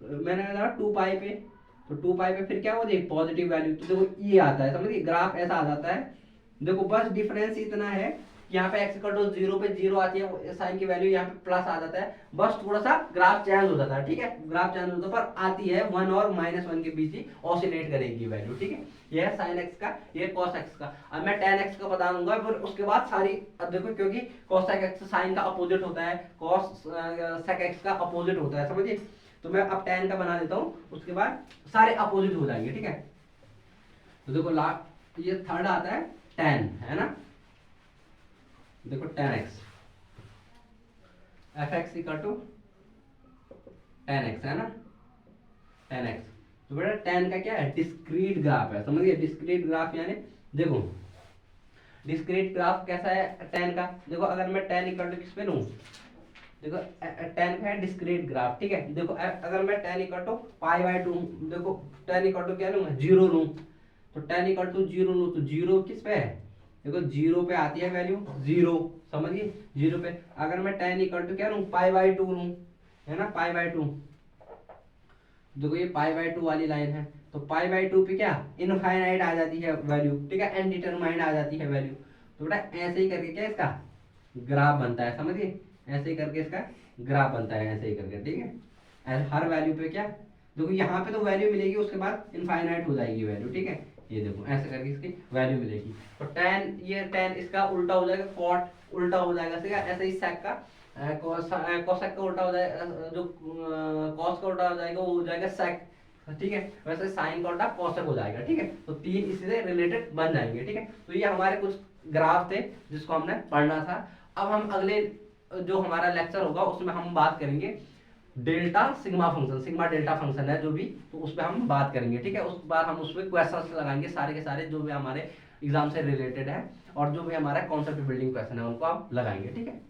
मैंने कहा 2 पाई पे, तो 2 पाई पे फिर क्या हो जाएगी पॉजिटिव वैल्यू, तो देखो ये आता है, समझिए ग्राफ ऐसा आ जाता है। देखो बस डिफरेंस इतना है, यहाँ पे x इक्वल टू 0 पे 0 आती है साइन की वैल्यू, यहाँ पे प्लस आ जाता है, बस थोड़ा सा ग्राफ चेंज हो जाता है, ठीक है। ग्राफ चेंज होता है पर आती है 1 और -1 के बीच ही ऑसिलेट करेगी वैल्यू, ठीक है। ये है साइन एक्स का, ये कॉस एक्स का। अब मैं tan एक्स का बता दूंगा, फिर उसके बाद सारी, अब देखो क्योंकि कॉस एक्स साइन का अपोजिट होता है, कॉस सेक एक्स का अपोजिट होता है, समझिए। तो मैं अब tan का बना देता हूँ, उसके बाद सारे अपोजिट हो जाएंगे, ठीक है। तो देखो लास्ट ये थर्ड आता है 10 है ना, देखो 10x, fx equal to 10x है ना, 10x। तो बेटा 10 का क्या है, डिस्क्रीट ग्राफ है, समझिए डिस्क्रीट ग्राफ यानी देखो डिस्क्रीट ग्राफ कैसा है 10 का, देखो अगर मैं 10 इक्वल टू किस पे लूँ, देखो 10 का है डिस्क्रीट ग्राफ, ठीक है। देखो अगर मैं 10 इक्वल टू पाई बाय 2, देखो 10 इक्वल टू क्या लूँगा, 0 लूँ, तो 10 इक्वल टू 0 लूँ तो 0 किस पे है, देखो 0 पे आती है वैल्यू 0, समझिए 0 पे। अगर मैं 10 इक्वल टू क्या लूँ, पाई बाय 2 लूँ, है ना, पाई बाय 2, देखो ये पाई बाय 2 वाली लाइन है, तो पाई बाय 2 पे क्या इनफाइनाइट आ जाती है वैल्यू, ठीक है, अनडिटरमाइंड आ जाती है वैल्यू। तो बेटा ऐसे ही करके क्या इसका ग्राफ बनता है, समझिए ऐसे ही करके इसका ग्राफ बनता है, ऐसे ही करके, ठीक है। हर वैल्यू पे क्या, देखो यहाँ पे तो वैल्यू मिलेगी, उसके बाद इनफाइनाइट हो जाएगी वैल्यू, ठीक है। ये देखो ऐसे करके इसकी वैल्यू मिलेगी। तो 10, ये 10 इसका उल्टा हो जाएगा, कॉट उल्टा हो जाएगा, ठीक है। ऐसे ही सेक का कोसेक का उल्टा हो जाएगा, जो कॉस का उल्टा हो जाएगा वो हो जाएगा सेक, ठीक है। वैसे साइन का उल्टा कॉसेक हो जाएगा, ठीक है। तो 3 इससे रिलेटेड बन जाएंगे, ठीक है। तो ये हमारे कुछ ग्राफ थे जिसको हमने पढ़ना था। अब हम अगले जो हमारा लेक्चर होगा उसमें हम बात करेंगे delta sigma function, sigma delta function है जो भी, तो उस पर हम बात करेंगे, ठीक है। उस बार हम उस पर क्वेश्चन लगाएंगे सारे के सारे जो भी हमारे एग्जाम से रिलेटेड है, और जो भी हमारा कॉन्सेप्ट बिल्डिंग क्वेश्चन है उनको हम लगाएंगे, ठीक है।